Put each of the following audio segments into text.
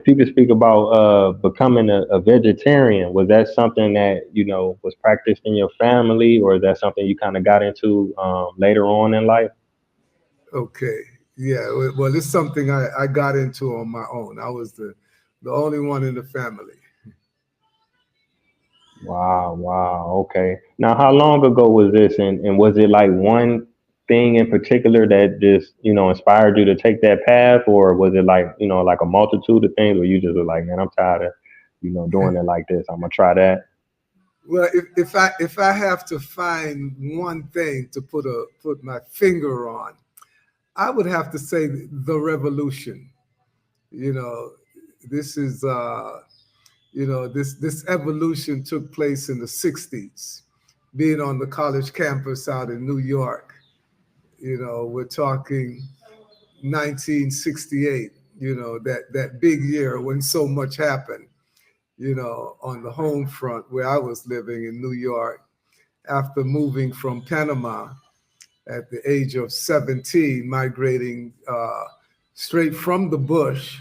If you could speak about becoming a vegetarian, was that something that was practiced in your family, or is that something you kind of got into later on in life? Okay. Yeah. Well, it's something I got into on my own. I was the only one in the family. Wow, wow. Okay. Now, how long ago was this, and was it like one thing in particular that just inspired you to take that path, or was it like like a multitude of things where you just were like, man, I'm tired of doing it like this. I'm gonna try that. Well, if I have to find one thing to put my finger on, I would have to say the revolution. You know, this is this evolution took place in the '60s, being on the college campus out in New York. We're talking 1968. That big year when so much happened. On the home front where I was living in New York after moving from Panama at the age of 17, migrating straight from the bush,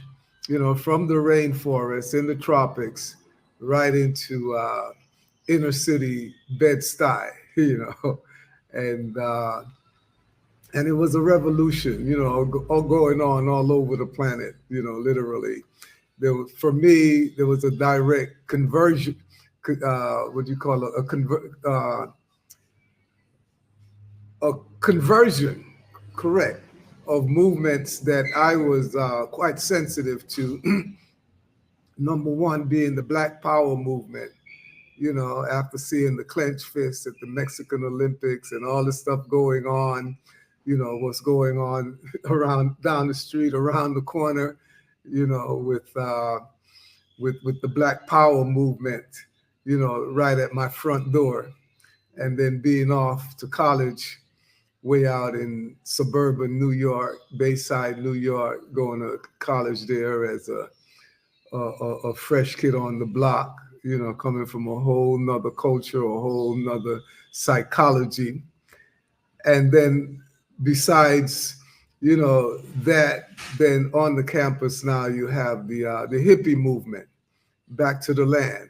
from the rainforest in the tropics, right into inner city Bed-Stuy, and and it was a revolution, all going on all over the planet, literally. For me, there was a direct conversion, what do you call it, a conversion, correct, of movements that I was quite sensitive to. Number one being the Black Power movement, after seeing the clenched fist at the Mexican Olympics and all this stuff going on, what's going on around down the street, around the corner, with with the Black Power movement, right at my front door, and then being off to college way out in suburban New York, Bayside, New York, going to college there as a fresh kid on the block, coming from a whole nother culture, a whole nother psychology. And then besides, that, then on the campus now you have the hippie movement, back to the land,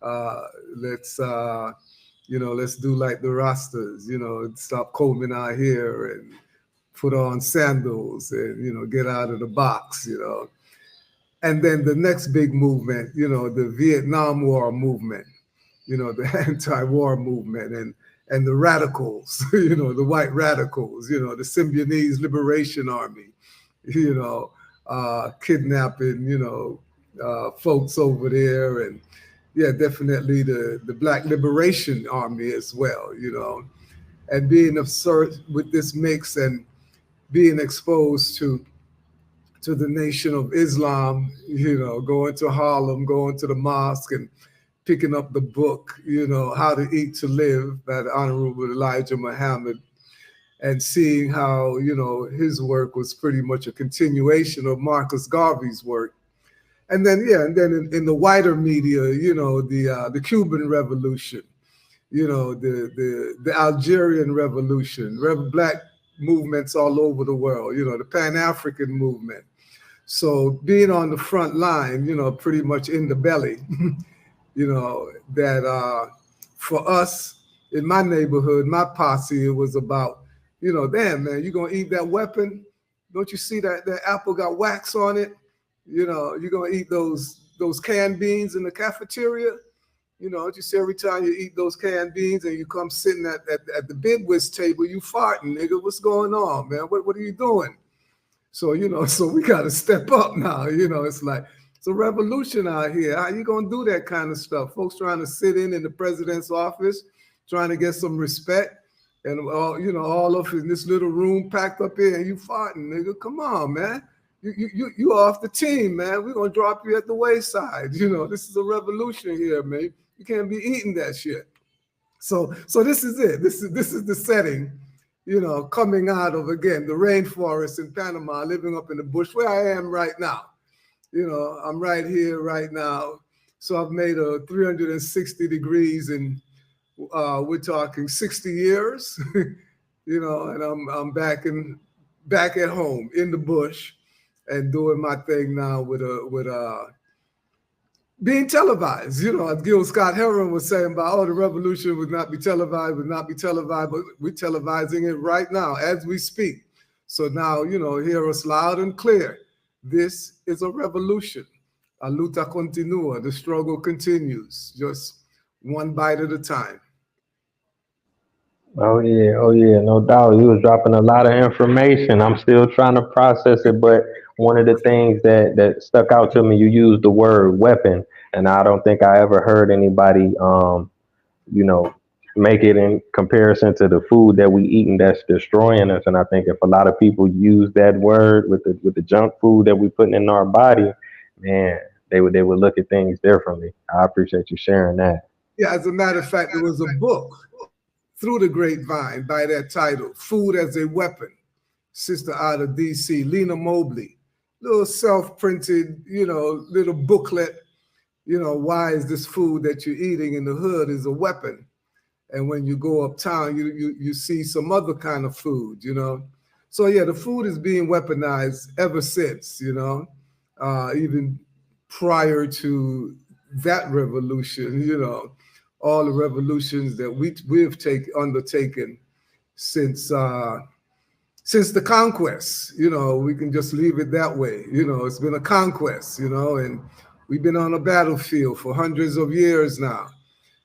uh, let's let's do like the Rastas, stop combing our hair and put on sandals and get out of the box, And then the next big movement, the Vietnam War movement, the anti-war movement, and the radicals, the white radicals, the Symbionese Liberation Army, kidnapping, folks over there, and yeah, definitely the Black Liberation Army as well, and being absurd with this mix and being exposed to the Nation of Islam, going to Harlem, going to the mosque and picking up the book, How to Eat to Live by the Honorable Elijah Muhammad, and seeing how, his work was pretty much a continuation of Marcus Garvey's work. And then, yeah, and then in the wider media, the Cuban Revolution, the Algerian Revolution, Black movements all over the world, the Pan-African movement. So being on the front line, pretty much in the belly, that for us in my neighborhood, my posse, it was about, damn man, you gonna eat that weapon? Don't you see that apple got wax on it? You're gonna eat those canned beans in the cafeteria. Don't you see every time you eat those canned beans and you come sitting at the bidwiz table, you farting, nigga. What's going on, man? What are you doing? So, so we got to step up now. It's like, it's a revolution out here. How you going to do that kind of stuff? Folks trying to sit in the president's office, trying to get some respect. And, all of in this little room packed up here and you farting, nigga. Come on, man. You off the team, man. We're going to drop you at the wayside. This is a revolution here, man. You can't be eating that shit. So this is it. This is the setting, coming out of, again, the rainforest in Panama, living up in the bush where I am right now. I'm right here right now. So I've made a 360 degrees in, we're talking 60 years, and I'm back at home in the bush. and doing my thing now with being televised. You know, as Gil Scott Heron was saying about, oh, the revolution would not be televised, but we're televising it right now as we speak. So now, you know, hear us loud and clear. This is a revolution. A luta continua. The struggle continues, just one bite at a time. Oh yeah, no doubt. You was dropping a lot of information. I'm still trying to process it, but one of the things that stuck out to me, you used the word weapon, and I don't think I ever heard anybody, you know, make it in comparison to the food that we eating that's destroying us. And I think if a lot of people use that word with the junk food that we putting in our body, man, they would look at things differently. I appreciate you sharing that. Yeah, as a matter of fact, there was a book through the grapevine by that title, Food as a Weapon, sister out of DC, Lena Mobley. Little self-printed, you know, little booklet, you know, why is this food that you're eating in the hood is a weapon? And when you go uptown, you see some other kind of food, you know. So yeah, the food is being weaponized ever since, you know, even prior to that revolution, you know, all the revolutions that we've undertaken since since the conquest. You know, we can just leave it that way. You know, it's been a conquest, you know, and we've been on a battlefield for hundreds of years now.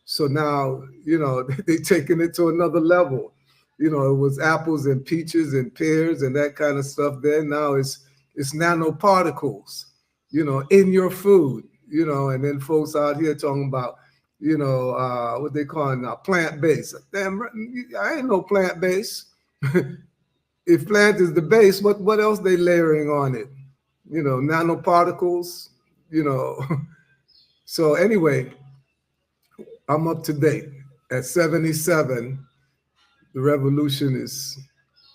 So now, you know, they're taking it to another level. You know, it was apples and peaches and pears and that kind of stuff there. Now it's nanoparticles, you know, in your food, you know, and then folks out here talking about, you know, what they call it now, plant-based. Damn, I ain't no plant-based. If plant is the base, what else they layering on it? You know, nanoparticles, you know. So anyway, I'm up to date. At 77, the revolution is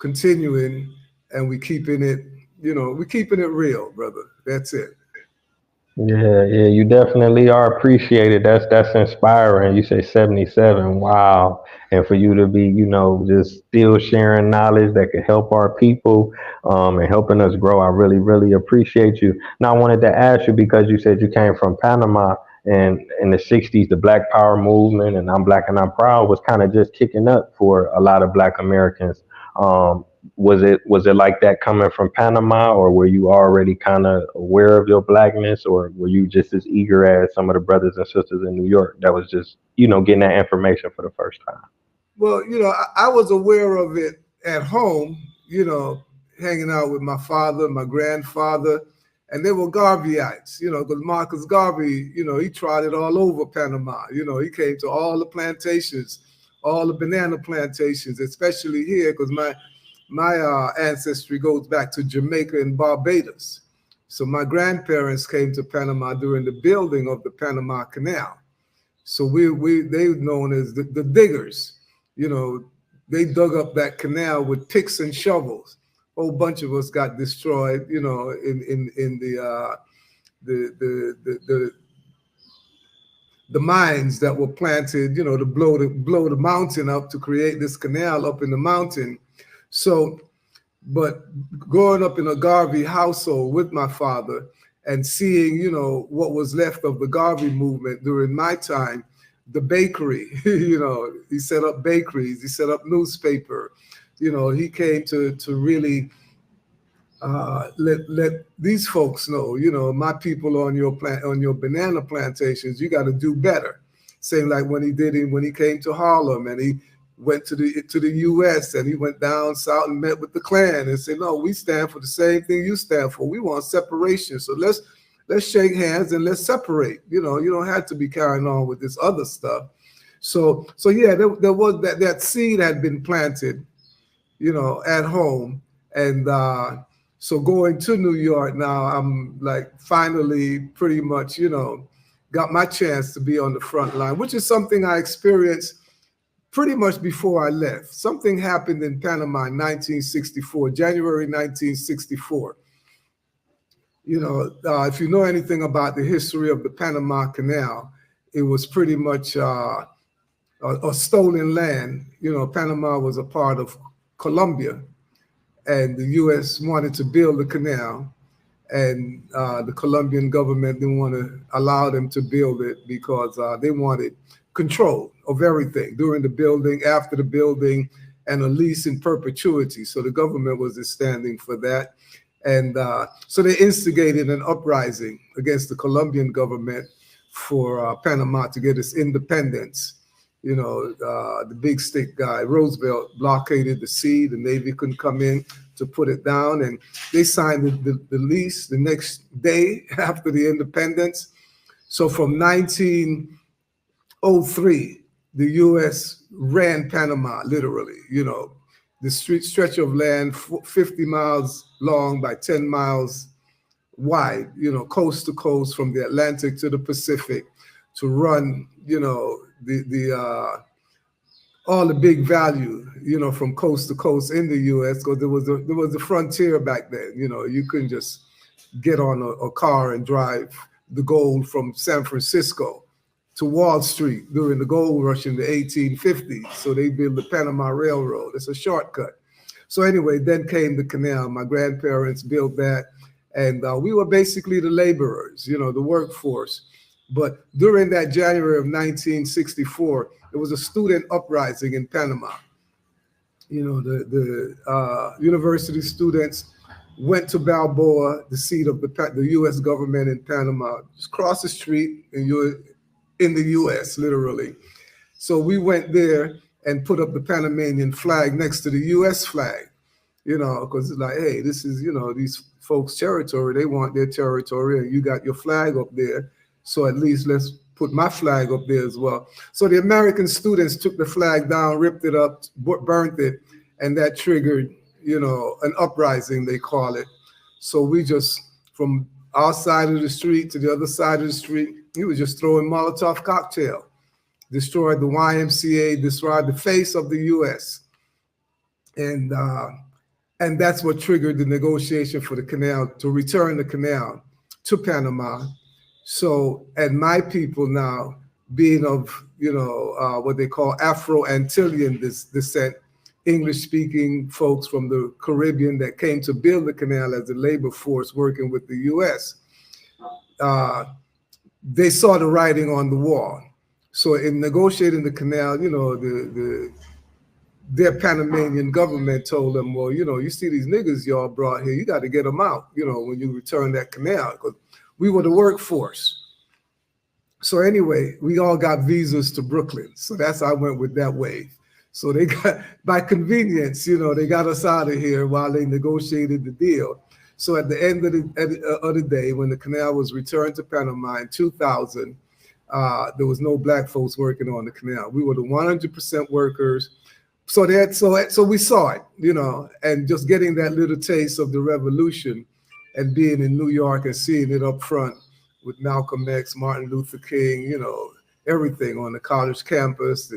continuing and we keeping it, you know, we keeping it real, brother. That's it. Yeah, yeah, you definitely are appreciated. That's inspiring. You say 77. Wow. And for you to be, just still sharing knowledge that could help our people and helping us grow, I really, really appreciate you. Now, I wanted to ask you because you said you came from Panama and in the 60s, the Black Power movement and I'm Black and I'm Proud was kind of just kicking up for a lot of Black Americans. Was it like that coming from Panama, or were you already kind of aware of your blackness, or were you just as eager as some of the brothers and sisters in New York that was just getting that information for the first time? Well, you know, I was aware of it at home, you know, hanging out with my father, my grandfather, and they were Garveyites, you know, because Marcus Garvey, you know, he trotted all over Panama. You know, he came to all the plantations, all the banana plantations, especially here, because my ancestry goes back to Jamaica and Barbados. So my grandparents came to Panama during the building of the Panama Canal. So they were known as the diggers. You know, they dug up that canal with picks and shovels. A whole bunch of us got destroyed. You know, in the the mines that were planted. You know, to blow the mountain up to create this canal up in the mountain. So, but growing up in a Garvey household with my father and seeing, you know, what was left of the Garvey movement during my time, the bakery, you know, he set up bakeries, he set up newspaper, you know, he came to really let these folks know, you know, my people on your banana plantations, you got to do better. Same like when he came to Harlem and he went to the U.S. and he went down south and met with the Klan and said, no, we stand for the same thing you stand for. We want separation. So let's shake hands and let's separate. You know, you don't have to be carrying on with this other stuff. So yeah, there was that seed had been planted, you know, at home. And so going to New York now, I'm like finally pretty much, you know, got my chance to be on the front line, which is something I experienced pretty much before I left. Something happened in Panama in 1964, January 1964. You know, if you know anything about the history of the Panama Canal, it was pretty much a stolen land. You know, Panama was a part of Colombia, and the U.S. wanted to build the canal. and the Colombian government didn't want to allow them to build it because they wanted control of everything during the building, after the building, and a lease in perpetuity. So the government was standing for that. And so they instigated an uprising against the Colombian government for Panama to get its independence. You know, the big stick guy, Roosevelt, blockaded the sea. The Navy couldn't come in to put it down. And they signed the lease the next day after the independence. So from 1903, the U.S. ran Panama, literally. You know, the stretch of land 50 miles long by 10 miles wide, you know, coast to coast from the Atlantic to the Pacific, to run, you know, all the big value, you know, from coast to coast in the U.S. because there was a frontier back then. You know, you couldn't just get on a car and drive the gold from San Francisco to Wall Street during the gold rush in the 1850s. So they built the Panama Railroad. It's a shortcut. So anyway, then came the canal. My grandparents built that. And we were basically the laborers, you know, the workforce. But during that January of 1964, there was a student uprising in Panama. You know, the university students went to Balboa, the seat of the U.S. government in Panama, just cross the street, and you're in the U.S., literally. So we went there and put up the Panamanian flag next to the U.S. flag, you know, because it's like, hey, this is, you know, these folks' territory. They want their territory, and you got your flag up there. So at least let's put my flag up there as well. So the American students took the flag down, ripped it up, burnt it, and that triggered, you know, an uprising, they call it. So we just, from our side of the street to the other side of the street, we were just throwing Molotov cocktail, destroyed the YMCA, destroyed the face of the U.S. And that's what triggered the negotiation for the canal, to return the canal to Panama. So, and my people now, being of, you know, what they call Afro-Antillean descent, English-speaking folks from the Caribbean that came to build the canal as a labor force working with the U.S., they saw the writing on the wall. So in negotiating the canal, you know, their Panamanian government told them, well, you know, you see these niggas y'all brought here, you got to get them out, you know, when you return that canal, because we were the workforce. So anyway, we all got visas to Brooklyn. So that's how I went with that wave. So they got, by convenience, you know, they got us out of here while they negotiated the deal. So at the end of the day, when the canal was returned to Panama in 2000, there was no black folks working on the canal. We were the 100% workers. So we saw it, you know, and just getting that little taste of the revolution and being in New York and seeing it up front with Malcolm X, Martin Luther King, you know, everything on the college campus,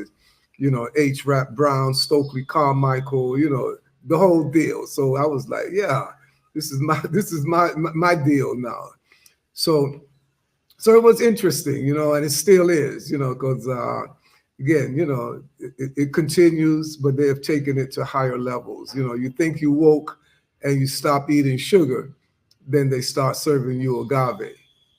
you know, H. Rap Brown, Stokely Carmichael, you know, the whole deal. So I was like, yeah, this is my deal now. So it was interesting, you know, and it still is, you know, because again, you know, it continues, but they have taken it to higher levels. You know, you think you woke and you stop eating sugar, then they start serving you agave,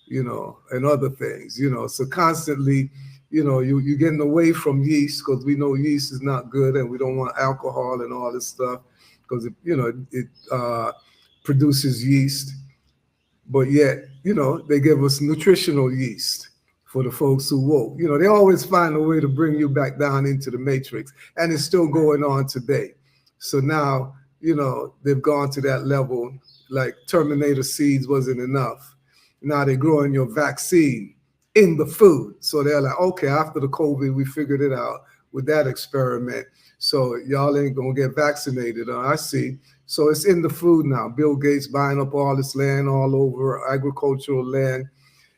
you know, and other things, you know. So constantly, you know, you're getting away from yeast, because we know yeast is not good, and we don't want alcohol and all this stuff, because it produces yeast. But yet, you know, they give us nutritional yeast for the folks who woke. You know, they always find a way to bring you back down into the matrix, and it's still going on today. So now, you know, they've gone to that level, like Terminator seeds wasn't enough. Now they're growing your vaccine in the food. So they're like, okay, after the COVID, we figured it out with that experiment. So y'all ain't gonna get vaccinated. I see. So it's in the food now. Bill Gates buying up all this land all over, agricultural land.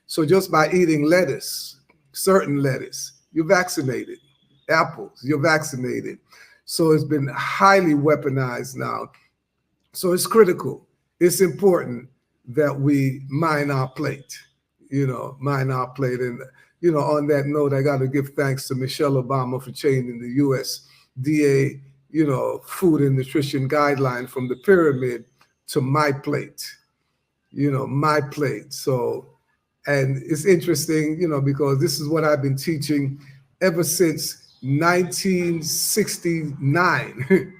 So just by eating lettuce, certain lettuce, you're vaccinated. Apples, you're vaccinated. So it's been highly weaponized now. So it's critical. It's important that we mine our plate, you know, mine our plate. And, you know, on that note, I got to give thanks to Michelle Obama for changing the USDA, you know, food and nutrition guideline from the pyramid to my plate. my plate. So, and it's interesting, because this is what I've been teaching ever since 1969,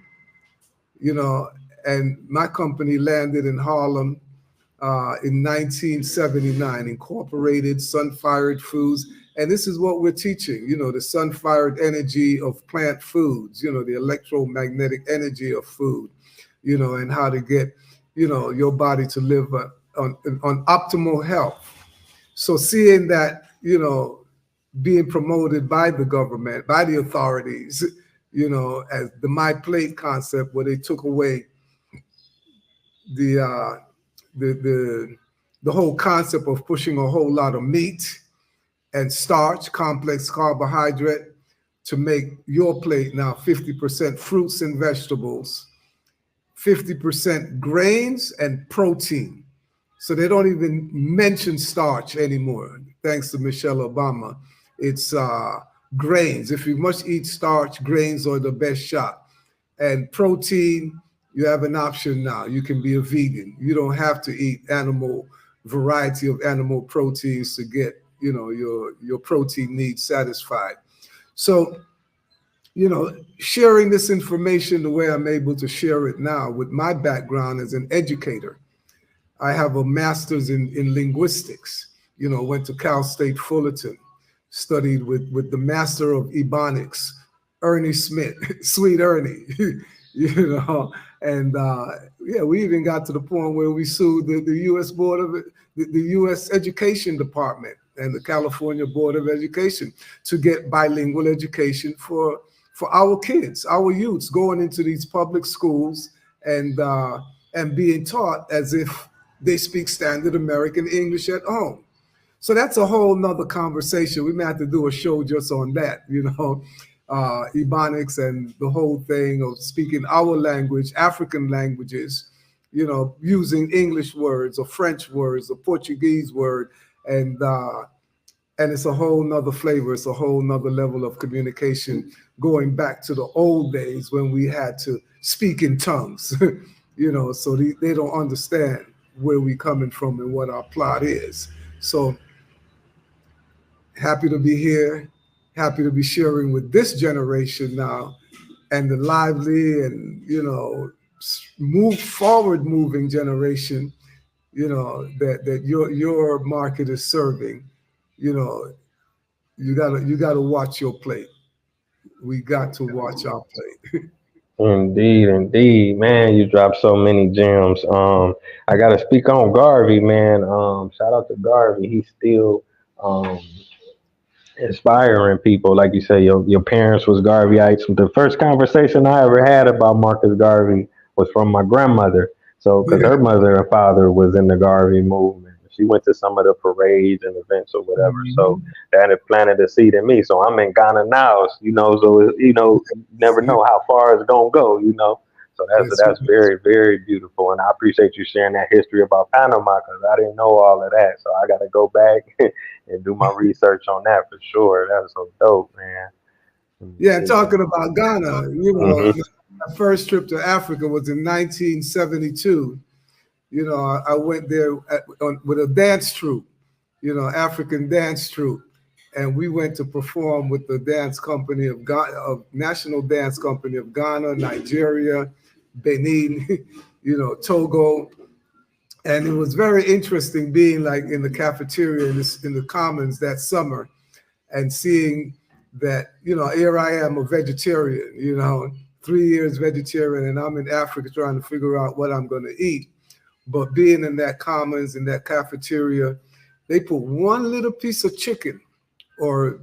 and my company landed in Harlem in 1979, incorporated Sunfired Foods. And this is what we're teaching, the sun-fired energy of plant foods, the electromagnetic energy of food, and how to get, your body to live on optimal health. So seeing that, being promoted by the government, by the authorities, as the My Plate concept, where they took away the the whole concept of pushing a whole lot of meat and starch, complex carbohydrate, to make your plate now 50% fruits and vegetables, 50% grains and protein. So they don't even mention starch anymore, thanks to Michelle Obama. It's grains. If you must eat starch, grains are the best shot. And protein, you have an option now. You can be a vegan. You don't have to eat variety of animal proteins to get, your protein needs satisfied. So, sharing this information the way I'm able to share it now with my background as an educator. I have a master's in linguistics, went to Cal State Fullerton, studied with the master of Ebonics, Ernie Smith, sweet Ernie, and yeah, we even got to the point where we sued the U.S. Board of the U.S. Education Department and the California Board of Education to get bilingual education for our kids, our youths, going into these public schools and being taught as if they speak standard American English at home. So that's a whole nother conversation. We may have to do a show just on that, Ebonics and the whole thing of speaking our language, African languages, using English words or French words or Portuguese word. And it's a whole nother flavor. It's a whole nother level of communication, going back to the old days when we had to speak in tongues, so they don't understand where we coming from and what our plot is. So happy to be here, happy to be sharing with this generation now, and the lively and, move forward moving generation, that your market is serving. You gotta watch your plate. We got to watch our plate. Indeed, indeed, man. You dropped so many gems. I gotta speak on Garvey, man. Shout out to Garvey. He's still um inspiring people. Like you say, your parents was Garveyites. The first conversation I ever had about Marcus Garvey was from my grandmother. So, because Yeah. her mother and father was in the Garvey movement, she went to some of the parades and events or whatever. So Mhm. that had planted a seed in me. So I'm in Ghana now. So you never know how far it's gonna go. So That's that's very, very beautiful, and I appreciate you sharing that history about Panama because I didn't know all of that. So I got to go back and do my research on that for sure. That's so dope, man. Yeah, Yeah. talking about Ghana, Hmm. my first trip to Africa was in 1972. I went there with a dance troupe, African dance troupe, and we went to perform with the dance company of Ghana, of National Dance Company of Ghana, Nigeria, Benin, Togo, and it was very interesting being like in the cafeteria in the Commons that summer and seeing that, here I am, a vegetarian, 3 years vegetarian, and I'm in Africa trying to figure out what I'm going to eat. But being in that commons, in that cafeteria, they put one little piece of chicken or,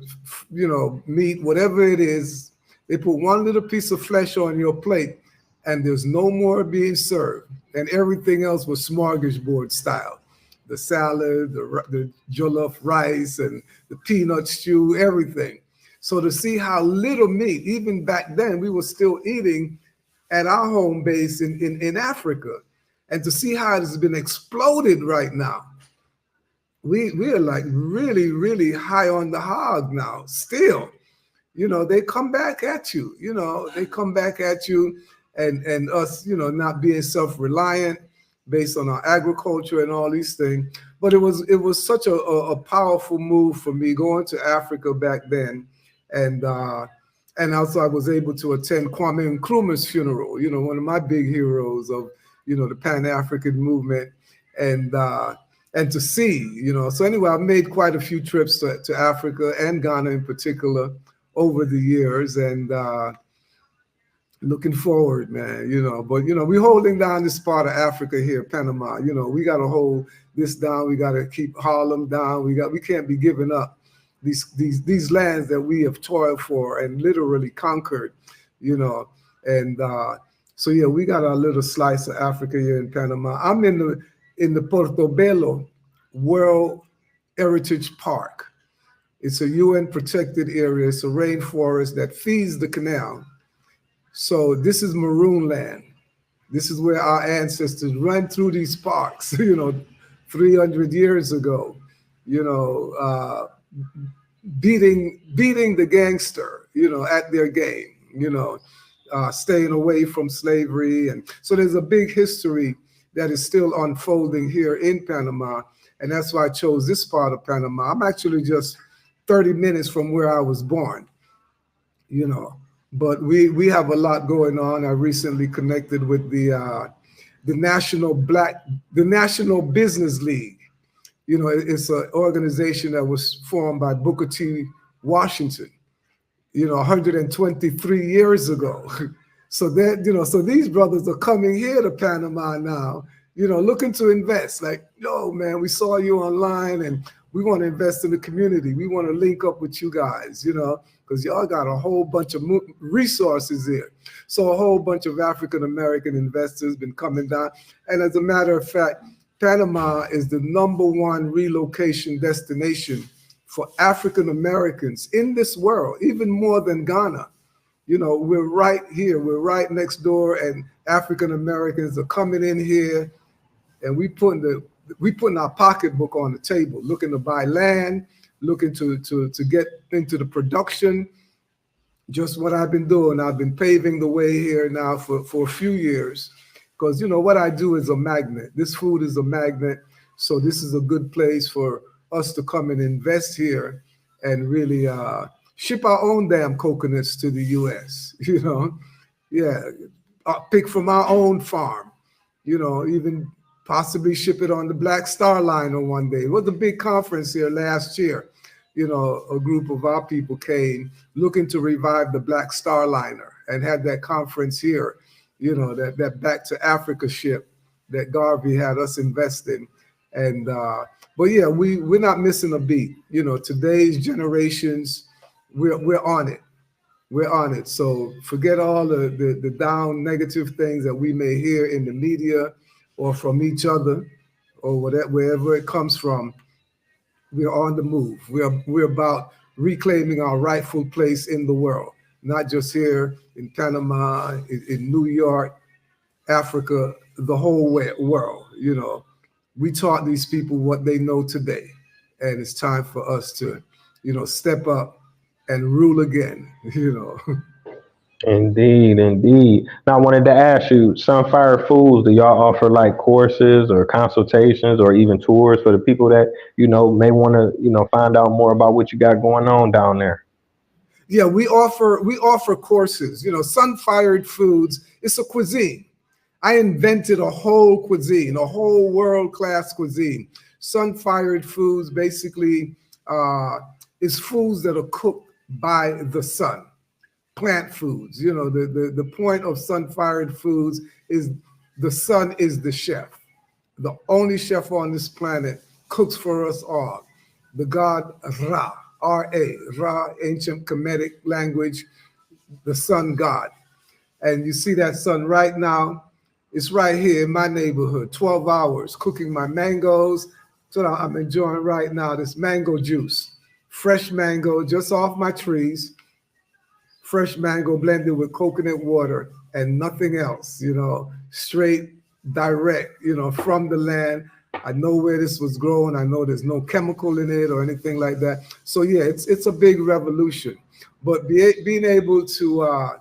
meat, whatever it is. They put one little piece of flesh on your plate, and there's no more being served. And everything else was smorgasbord style. The salad, the jollof rice, and the peanut stew, everything. So to see how little meat, even back then, we were still eating at our home base in Africa. And to see how it has been exploded right now, we are like really, really high on the hog now. Still, they come back at you. They come back at you, and us, not being self-reliant. based on our agriculture and all these things. But it was such a powerful move for me going to Africa back then, and also I was able to attend Kwame Nkrumah's funeral. One of my big heroes of the Pan African movement, and to see. So anyway, I made quite a few trips to Africa and Ghana in particular over the years, and looking forward, man. But we're holding down this part of Africa here, Panama. We got to hold this down. We got to keep Harlem down. We can't be giving up these lands that we have toiled for and literally conquered. And so yeah, we got our little slice of Africa here in Panama. I'm in the Portobello World Heritage Park. It's a UN protected area. It's a rainforest that feeds the canal. So this is Maroon Land. This is where our ancestors ran through these parks, 300 years ago, beating the gangster, at their game, staying away from slavery. And so there's a big history that is still unfolding here in Panama. And that's why I chose this part of Panama. I'm actually just 30 minutes from where I was born, But we have a lot going on. I recently connected with the National Business League. It's an organization that was formed by Booker T. Washington, 123 years ago. So that, so these brothers are coming here to Panama now, looking to invest. Like, yo, man, we saw you online and we want to invest in the community. We want to link up with you guys, because y'all got a whole bunch of resources here. So a whole bunch of African-American investors been coming down. And as a matter of fact, Panama is the #1 relocation destination for African-Americans in this world, even more than Ghana. We're right here. We're right next door, and African-Americans are coming in here, and we putting our pocketbook on the table, looking to buy land, looking to get into the production. Just what I've been doing. I've been paving the way here now for a few years, because what I do is a magnet. This food is a magnet, so this is a good place for us to come and invest here and really ship our own damn coconuts to the U.S. Yeah, pick from our own farm, even possibly ship it on the Black Star Liner one day. It was a big conference here last year. A group of our people came looking to revive the Black Star Liner and had that conference here, that Back to Africa ship that Garvey had us invest in. And, but yeah, we're not missing a beat. Today's generations, we're on it. We're on it. So forget all the down negative things that we may hear in the media or from each other or wherever it comes from. We're on the move. We're about reclaiming our rightful place in the world, not just here in Panama, in New York, Africa, the whole world. We taught these people what they know today, and it's time for us to, step up and rule again. Indeed, indeed. Now, I wanted to ask you, Sunfire Foods, do y'all offer like courses or consultations or even tours for the people that, may want to, find out more about what you got going on down there? Yeah, we offer courses. Sunfired Foods, it's a cuisine. I invented a whole cuisine, a whole world-class cuisine. Sunfired Foods basically is foods that are cooked by the sun. Plant foods. The point of Sunfired Foods is the sun is the chef. The only chef on this planet cooks for us all. The god Ra, R-A, Ra, ancient Kemetic language, the sun god. And you see that sun right now. It's right here in my neighborhood, 12 hours, cooking my mangoes. So I'm enjoying right now this mango juice, fresh mango just off my trees. Fresh mango blended with coconut water and nothing else, straight, direct, from the land. I know where this was grown. I know there's no chemical in it or anything like that. So yeah, it's a big revolution. But being able to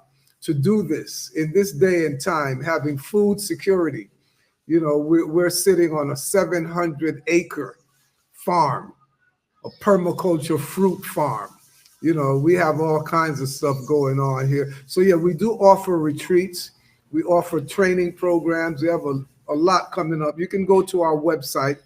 do this in this day and time, having food security, we're sitting on a 700-acre farm, a permaculture fruit farm. We have all kinds of stuff going on here. So yeah, we do offer retreats. We offer training programs. We have a lot coming up. You can go to our website,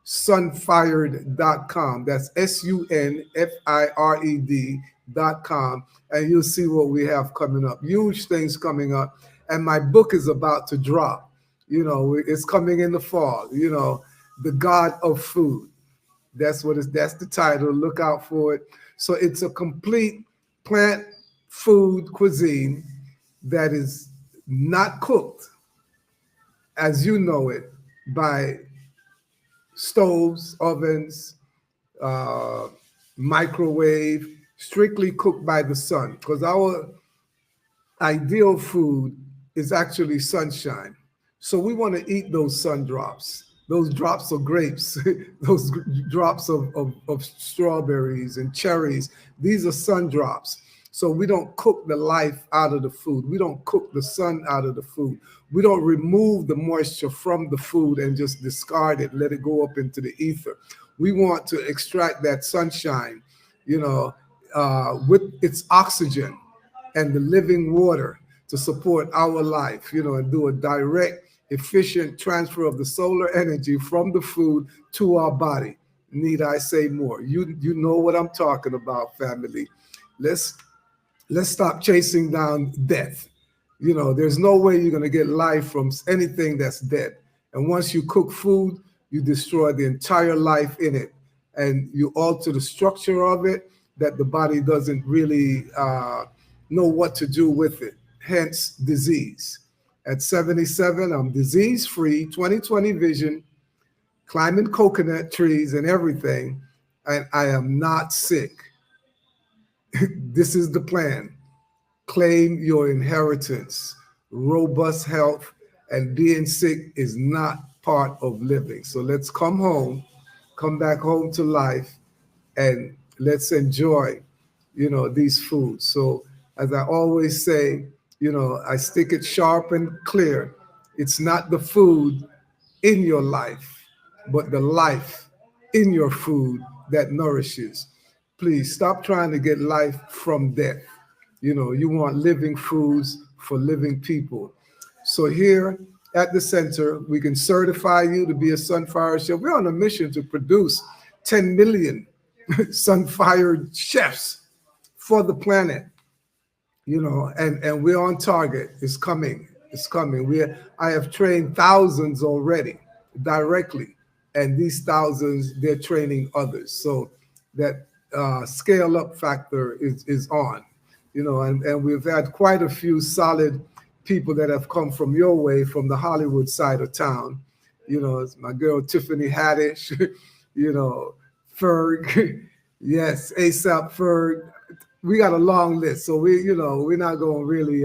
sunfired.com. That's sunfired.com. And you'll see what we have coming up. Huge things coming up. And my book is about to drop. It's coming in the fall, The God of Food. That's the title. Look out for it. So it's a complete plant food cuisine that is not cooked as you know it by stoves, ovens, uh, microwave, strictly cooked by the sun. Because our ideal food is actually sunshine. So we want to eat those sun drops, those drops of grapes, those drops of strawberries and cherries. These are sun drops. So we don't cook the life out of the food. We don't cook the sun out of the food. We don't remove the moisture from the food and just discard it, let it go up into the ether. We want to extract that sunshine, with its oxygen and the living water to support our life, and do a direct, efficient transfer of the solar energy from the food to our body. Need I say more? You know what I'm talking about, family. Let's stop chasing down death. There's no way you're going to get life from anything that's dead. And once you cook food, you destroy the entire life in it. And you alter the structure of it that the body doesn't really know what to do with it. Hence, disease. At 77, I'm disease-free, 20/20 vision, climbing coconut trees and everything, and I am not sick. This is the plan. Claim your inheritance. Robust health and being sick is not part of living. So let's come back home to life, and let's enjoy, these foods. So as I always say, I stick it sharp and clear. It's not the food in your life, but the life in your food that nourishes. Please stop trying to get life from death. You want living foods for living people. So here at the center, we can certify you to be a Sunfire chef. We're on a mission to produce 10 million Sunfire chefs for the planet. And we're on target. It's coming. It's coming. I have trained thousands already directly, and these thousands, they're training others. So that scale up factor is on. And we've had quite a few solid people that have come from your way, from the Hollywood side of town. It's my girl Tiffany Haddish, Ferg, yes, ASAP Ferg. We got a long list, so we're not going to really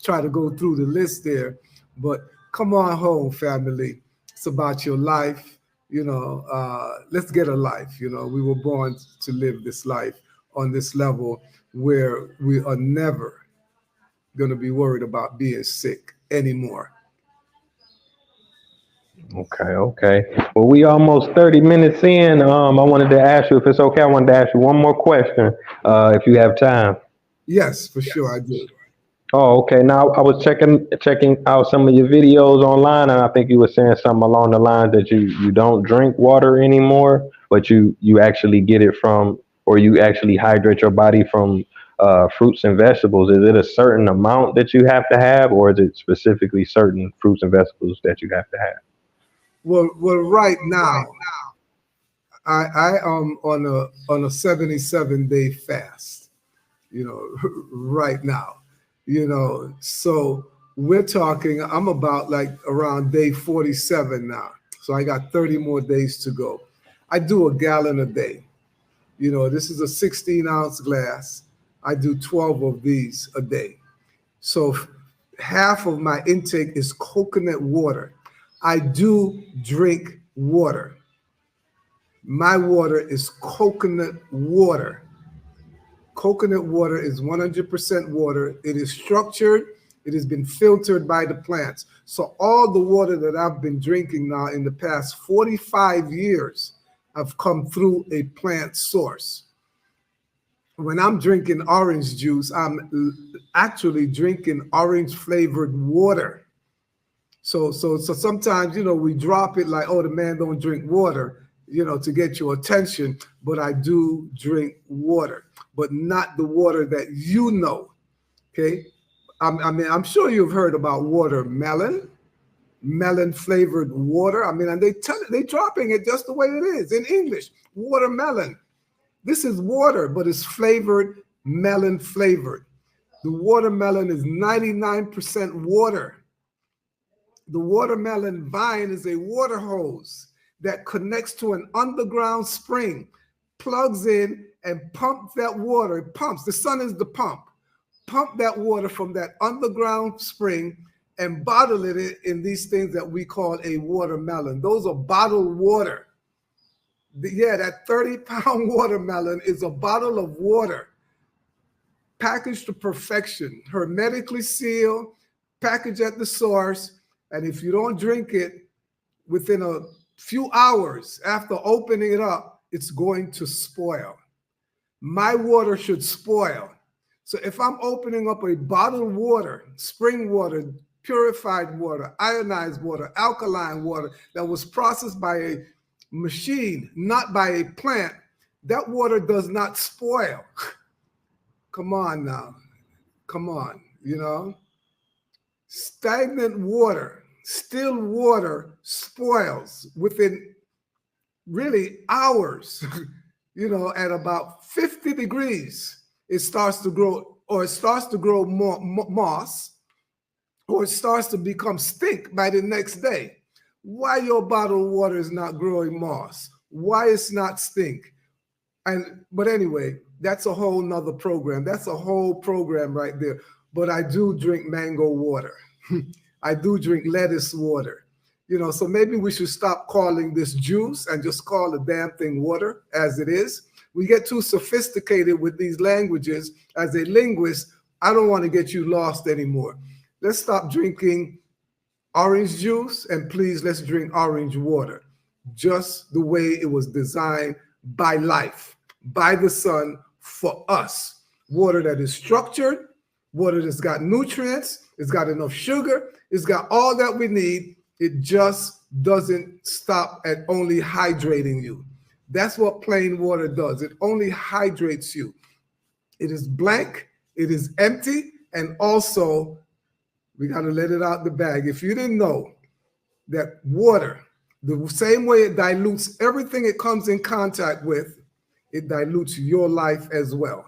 try to go through the list there. But come on home, family. It's about your life. Let's get a life. We were born to live this life on this level where we are never going to be worried about being sick anymore. Okay. Well, we almost 30 minutes in. I wanted to ask you, if it's okay, I wanted to ask you one more question, if you have time. Yes, for sure, I do. Oh, okay. Now I was checking out some of your videos online, and I think you were saying something along the lines that you don't drink water anymore, but you actually get it from, or you actually hydrate your body from fruits and vegetables. Is it a certain amount that you have to have, or is it specifically certain fruits and vegetables that you have to have? Well, right now, I am on a 77-day fast. Right now, so we're talking. I'm about like around day 47 now. So I got 30 more days to go. I do a gallon a day. This is a 16-ounce glass. I do 12 of these a day. So half of my intake is coconut water. I do drink water. My water is coconut water. Coconut water is 100% water. It is structured. It has been filtered by the plants. So all the water that I've been drinking now in the past 45 years have come through a plant source. When I'm drinking orange juice, I'm actually drinking orange flavored water. So sometimes, we drop it like, oh, the man don't drink water, to get your attention. But I do drink water, but not the water that you know. Okay. I'm sure you've heard about watermelon, melon flavored water. And they dropping it just the way it is in English. Watermelon. This is water, but it's flavored, melon flavored. The watermelon is 99% water. The watermelon vine is a water hose that connects to an underground spring, plugs in and pumps that water. It pumps. The sun is the pump. Pump that water from that underground spring and bottle it in these things that we call a watermelon. Those are bottled water. Yeah, that 30-pound watermelon is a bottle of water, packaged to perfection, hermetically sealed, packaged at the source. And if you don't drink it within a few hours after opening it up, it's going to spoil. My water should spoil. So if I'm opening up a bottled water, spring water, purified water, ionized water, alkaline water that was processed by a machine, not by a plant, that water does not spoil. Come on now. Come on, Stagnant water, still water spoils within really hours. At about 50 degrees, it starts to grow, or it starts to grow more moss, or it starts to become stink by the next day. Why your bottled water is not growing moss? Why it's not stink? But anyway, that's a whole nother program. That's a whole program right there. But I do drink mango water. I do drink lettuce water. So maybe we should stop calling this juice and just call the damn thing water as it is. We get too sophisticated with these languages. As a linguist, I don't want to get you lost anymore. Let's stop drinking orange juice, and please, let's drink orange water, just the way it was designed by life, by the sun, for us. Water that is structured, water that's got nutrients, it's got enough sugar, it's got all that we need. It just doesn't stop at only hydrating you. That's what plain water does. It only hydrates you. It is blank, it is empty, and also we got to let it out the bag. If you didn't know that water, the same way it dilutes everything it comes in contact with, it dilutes your life as well.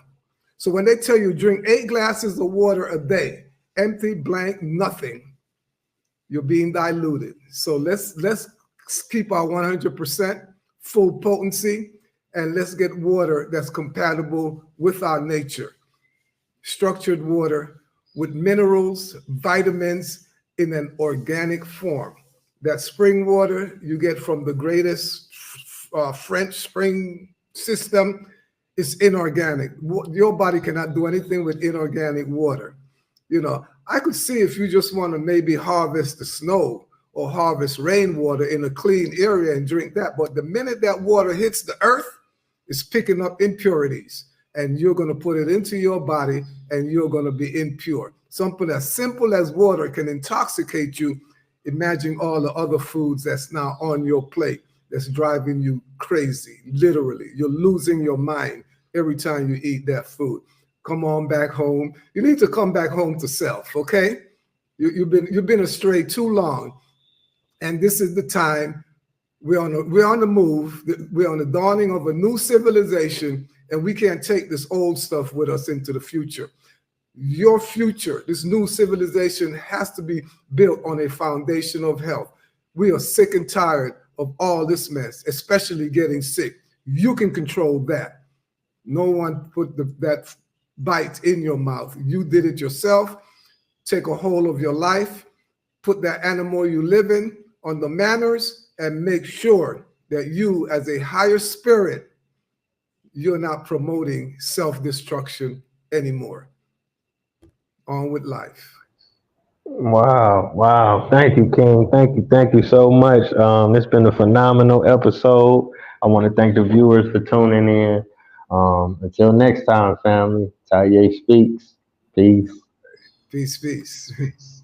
So when they tell you drink 8 glasses of water a day, empty, blank, nothing, you're being diluted. So let's keep our 100% full potency, and let's get water that's compatible with our nature. Structured water with minerals, vitamins in an organic form. That spring water you get from the greatest French spring system is inorganic. Your body cannot do anything with inorganic water. I could see if you just want to maybe harvest the snow or harvest rainwater in a clean area and drink that. But the minute that water hits the earth, it's picking up impurities, and you're going to put it into your body and you're going to be impure. Something as simple as water can intoxicate you. Imagine all the other foods that's now on your plate that's driving you crazy. Literally, you're losing your mind every time you eat that food. Come on back home. You need to come back home to self, okay? You've been astray too long, and this is the time. We're on the move. We're on the dawning of a new civilization, and we can't take this old stuff with us into the future. Your future, this new civilization, has to be built on a foundation of health. We are sick and tired of all this mess, especially getting sick. You can control that. No one put that bite in your mouth. You did it yourself. Take a hold of your life. Put that animal you live in on the manners, and make sure that you, as a higher spirit, you're not promoting self-destruction anymore. On with life. Wow, wow. Thank you, King. Thank you so much. It's been a phenomenal episode. I want to thank the viewers for tuning in. Until next time, family. Taye Speaks. Peace. Peace, peace.